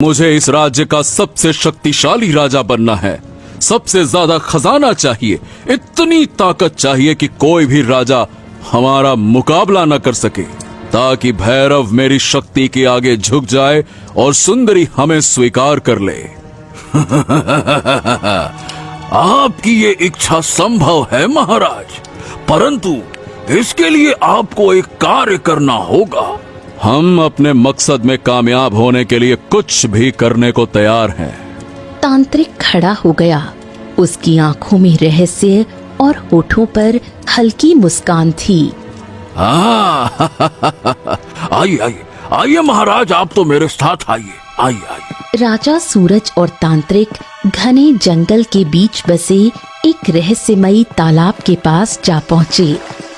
मुझे इस राज्य का सबसे शक्तिशाली राजा बनना है। सबसे ज्यादा खजाना चाहिए, इतनी ताकत चाहिए कि कोई भी राजा हमारा मुकाबला न कर सके, ताकि भैरव मेरी शक्ति के आगे झुक जाए और सुंदरी हमें स्वीकार कर ले। आपकी ये इच्छा संभव है महाराज, परंतु इसके लिए आपको एक कार्य करना होगा। हम अपने मकसद में कामयाब होने के लिए कुछ भी करने को तैयार हैं। तांत्रिक खड़ा हो गया। उसकी आंखों में रहस्य और होठों पर हल्की मुस्कान थी। आइए आइए आइए महाराज, आप तो मेरे साथ आइए, आइए आइए। राजा सूरज और तांत्रिक घने जंगल के बीच बसे एक रहस्यमयी तालाब के पास जा पहुँचे।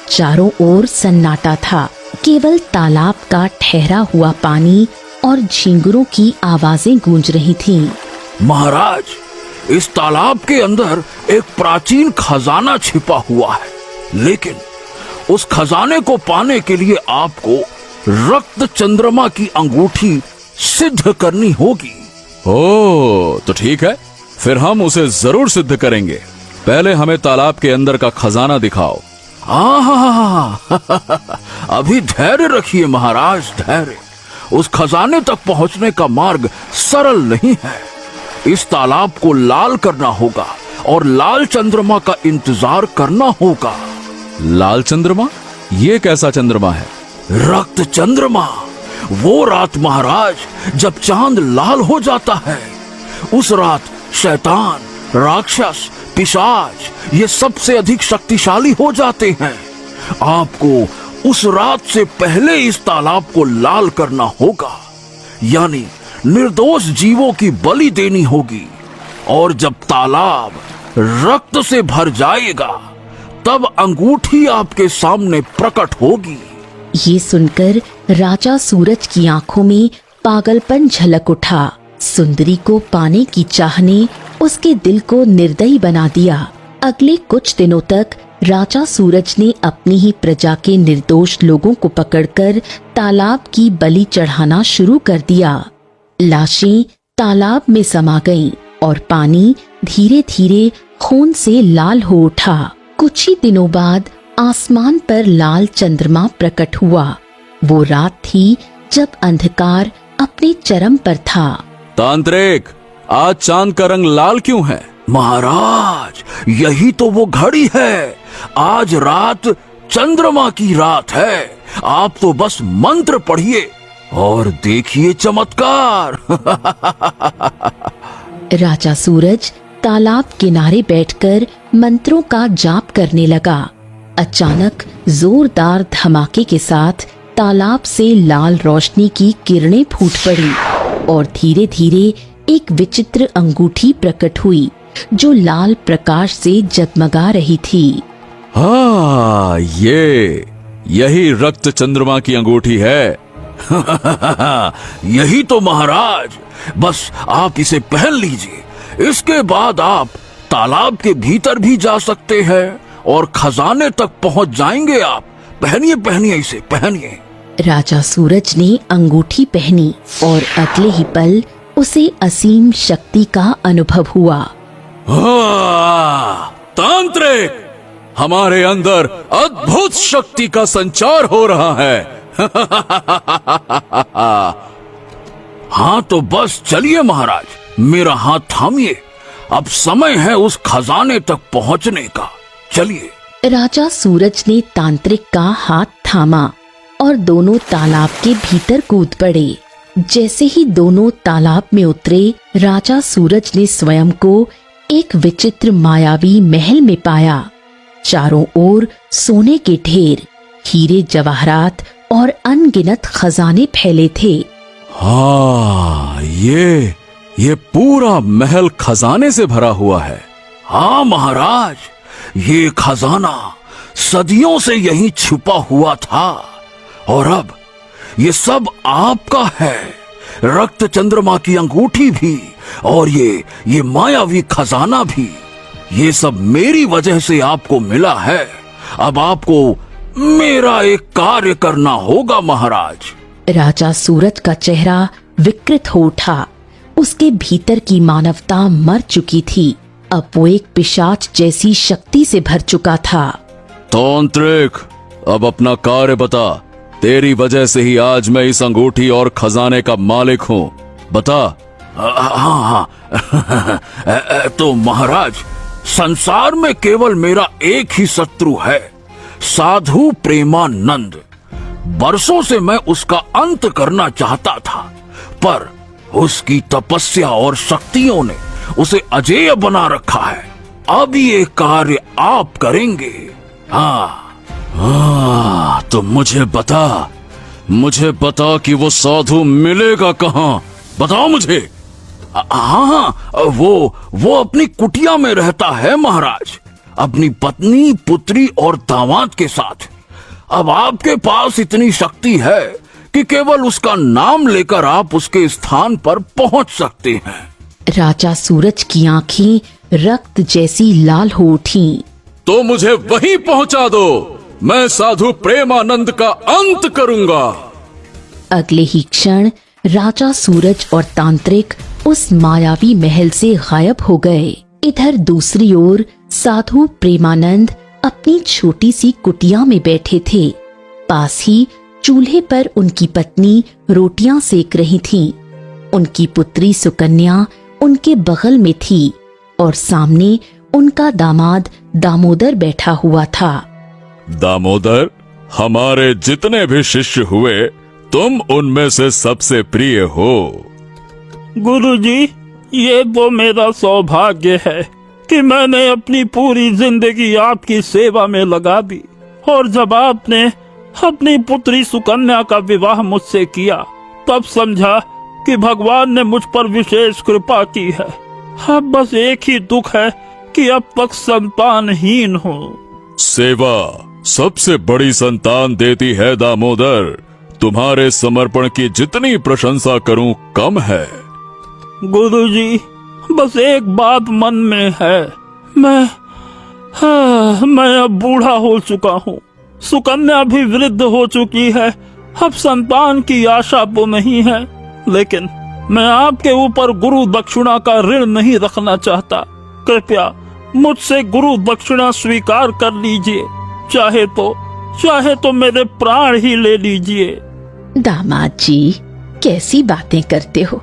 चारों ओर सन्नाटा था, केवल तालाब का ठहरा हुआ पानी और झींगुरों की आवाजें गूंज रही थीं। महाराज, इस तालाब के अंदर एक प्राचीन खजाना छिपा हुआ है, लेकिन उस खजाने को पाने के लिए आपको रक्त चंद्रमा की अंगूठी सिद्ध करनी होगी। ओह, तो ठीक है, फिर हम उसे जरूर सिद्ध करेंगे। पहले हमें तालाब के अंदर का खजाना दिखाओ। अभी धैर्य रखिए महाराज, धैर्य। उस खजाने तक पहुंचने का मार्ग सरल नहीं है। इस तालाब को लाल करना होगा और लाल चंद्रमा का इंतजार करना होगा। लाल चंद्रमा? ये कैसा चंद्रमा है? रक्त चंद्रमा। वो रात महाराज जब चांद लाल हो जाता है, उस रात शैतान, राक्षस, पिशाच ये सबसे अधिक शक्तिशाली हो जाते हैं। आपको उस रात से पहले इस तालाब को लाल करना होगा, यानी निर्दोष जीवों की बलि देनी होगी। और जब तालाब रक्त से भर जाएगा, तब अंगूठी आपके सामने प्रकट होगी। ये सुनकर राजा सूरज की आंखों में पागलपन झलक उठा। सुंदरी को पाने की चाह ने उसके दिल को निर्दयी बना दिया। अगले कुछ दिनों तक राजा सूरज ने अपनी ही प्रजा के निर्दोष लोगों को पकड़कर तालाब की बलि चढ़ाना शुरू कर दिया। लाशें तालाब में समा गईं और पानी धीरे धीरे खून से लाल हो उठा। कुछ ही दिनों बाद आसमान पर लाल चंद्रमा प्रकट हुआ। वो रात थी जब अंधकार अपने चरम पर था। तांत्रिक, आज चांद का रंग लाल क्यों है? महाराज, यही तो वो घड़ी है। आज रात चंद्रमा की रात है। आप तो बस मंत्र पढ़िए और देखिए चमत्कार। राजा सूरज तालाब किनारे बैठकर मंत्रों का जाप करने लगा। अचानक जोरदार धमाके के साथ तालाब से लाल रोशनी की किरणें फूट पड़ी और धीरे धीरे एक विचित्र अंगूठी प्रकट हुई जो लाल प्रकाश से जगमगा रही थी। हाँ, यही रक्त चंद्रमा की अंगूठी है। यही तो महाराज, बस आप इसे पहन लीजिए। इसके बाद आप तालाब के भीतर भी जा सकते हैं और खजाने तक पहुंच जाएंगे आप। पहनिए पहनिए, इसे पहनिए। राजा सूरज ने अंगूठी पहनी और अगले ही पल उसे असीम शक्ति का अनुभव हुआ। तांत्रिक, हमारे अंदर अद्भुत शक्ति का संचार हो रहा है। हाँ तो बस चलिए महाराज, मेरा हाथ थामिए। अब समय है उस खजाने तक पहुंचने का। चलिए। राजा सूरज ने तांत्रिक का हाथ थामा और दोनों तालाब के भीतर कूद पड़े। जैसे ही दोनों तालाब में उतरे, राजा सूरज ने स्वयं को एक विचित्र मायावी महल में पाया। चारों ओर सोने के ढेर, हीरे जवाहरात और अनगिनत खजाने फैले थे। हाँ, ये पूरा महल खजाने से भरा हुआ है। हाँ महाराज, ये खजाना सदियों से यहीं छुपा हुआ था और अब ये सब आपका है। रक्त चंद्रमा की अंगूठी भी और ये मायावी खजाना भी, ये सब मेरी वजह से आपको मिला है। अब आपको मेरा एक कार्य करना होगा महाराज। राजा सूरज का चेहरा विकृत हो उठा। उसके भीतर की मानवता मर चुकी थी। अब वो एक पिशाच जैसी शक्ति से भर चुका था। तांत्रिक, अब अपना कार्य बता। तेरी वजह से ही आज मैं इस अंगूठी और खजाने का मालिक हूँ। बता। हाँ तो महाराज, संसार में केवल मेरा एक ही शत्रु है, साधु प्रेमानंद। बरसों से मैं उसका अंत करना चाहता था, पर उसकी तपस्या और शक्तियों ने उसे अजेय बना रखा है। अब ये कार्य आप करेंगे। हाँ, तो मुझे बता कि वो साधु मिलेगा कहाँ? बताओ मुझे। हाँ, वो अपनी कुटिया में रहता है महाराज, अपनी पत्नी, पुत्री और दामाद के साथ। अब आपके पास इतनी शक्ति है कि केवल उसका नाम लेकर आप उसके स्थान पर पहुंच सकते हैं। राजा सूरज की आंखें रक्त जैसी लाल हो उठीं। तो मुझे वहीं पहुंचा दो, मैं साधु प्रेमानंद का अंत करूंगा। अगले ही क्षण राजा सूरज और तांत्रिक उस मायावी महल से गायब हो गए। इधर दूसरी ओर साधु प्रेमानंद अपनी छोटी सी कुटिया में बैठे थे। पास ही चूल्हे पर उनकी पत्नी रोटियां सेक रही थीं। उनकी पुत्री सुकन्या उनके बगल में थी और सामने उनका दामाद दामोदर बैठा हुआ था। दामोदर, हमारे जितने भी शिष्य हुए, तुम उनमें से सबसे प्रिय हो। गुरुजी, ये तो मेरा सौभाग्य है कि मैंने अपनी पूरी जिंदगी आपकी सेवा में लगा दी, और जब आपने अपनी पुत्री सुकन्या का विवाह मुझसे किया, तब समझा कि भगवान ने मुझ पर विशेष कृपा की है। अब बस एक ही दुख है कि अब तक संतानहीन हूँ। सेवा सबसे बड़ी संतान देती है दामोदर। तुम्हारे समर्पण की जितनी प्रशंसा करूं कम है। गुरुजी, बस एक बात मन में है। मैं अब बूढ़ा हो चुका हूँ, सुकन्या भी वृद्ध हो चुकी है। अब संतान की आशा तो नहीं है, लेकिन मैं आपके ऊपर गुरु दक्षिणा का ऋण नहीं रखना चाहता। कृपया मुझसे गुरु दक्षिणा स्वीकार कर लीजिए, चाहे तो मेरे प्राण ही ले लीजिए। दामाद जी, कैसी बातें करते हो?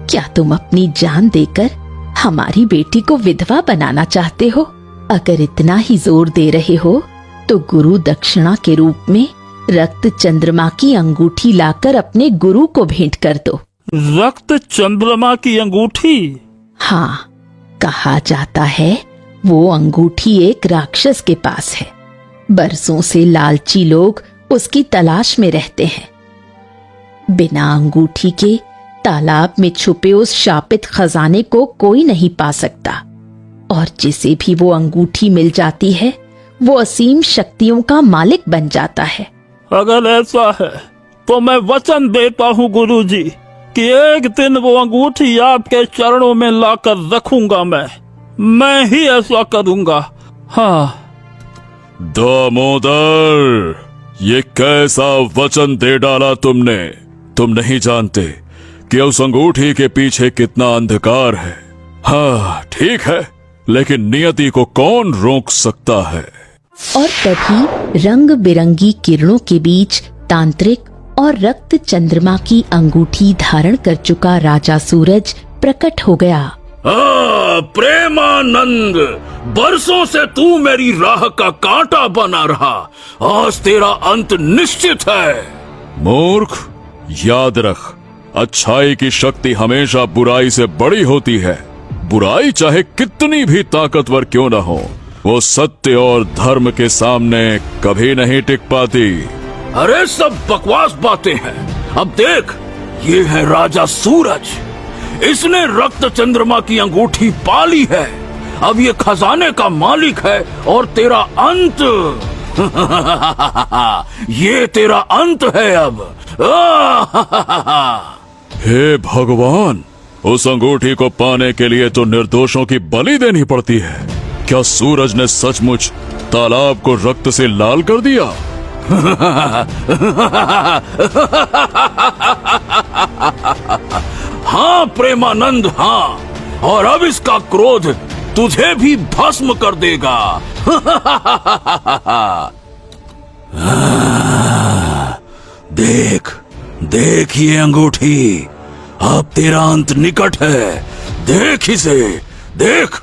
क्या तुम अपनी जान देकर हमारी बेटी को विधवा बनाना चाहते हो? अगर इतना ही जोर दे रहे हो तो गुरु दक्षिणा के रूप में रक्त चंद्रमा की अंगूठी लाकर अपने गुरु को भेंट कर दो। रक्त चंद्रमा की अंगूठी? हाँ, कहा जाता है वो अंगूठी एक राक्षस के पास है। बरसों से लालची लोग उसकी तलाश में रहते हैं। बिना अंगूठी के तालाब में छुपे उस शापित खजाने को कोई नहीं पा सकता, और जिसे भी वो अंगूठी मिल जाती है वो असीम शक्तियों का मालिक बन जाता है। अगर ऐसा है तो मैं वचन देता हूँ गुरुजी कि एक दिन वो अंगूठी आपके चरणों में लाकर रखूंगा। मैं ही ऐसा करूंगा। हाँ। दामोदर, ये कैसा वचन दे डाला तुमने? तुम नहीं जानते कि उस अंगूठी के पीछे कितना अंधकार है। हाँ ठीक है, लेकिन नियति को कौन रोक सकता है? और तभी रंग बिरंगी किरणों के बीच तांत्रिक और रक्त चंद्रमा की अंगूठी धारण कर चुका राजा सूरज प्रकट हो गया। प्रेमानंद, बरसों से तू मेरी राह का कांटा बना रहा, आज तेरा अंत निश्चित है। मूर्ख, याद रख, अच्छाई की शक्ति हमेशा बुराई से बड़ी होती है। बुराई चाहे कितनी भी ताकतवर क्यों न हो, वो सत्य और धर्म के सामने कभी नहीं टिक पाती। अरे सब बकवास बातें हैं। अब देख, ये है राजा सूरज, इसने रक्त चंद्रमा की अंगूठी पाली है। अब ये खजाने का मालिक है और तेरा अंत ये तेरा अंत है अब। हे भगवान, उस अंगूठी को पाने के लिए तो निर्दोषों की बलि देनी पड़ती है। क्या सूरज ने सचमुच तालाब को रक्त से लाल कर दिया? हाँ प्रेमानंद, हाँ, और अब इसका क्रोध तुझे भी भस्म कर देगा। देख देख ये अंगूठी, अब तेरा अंत निकट है। देख इसे, देख।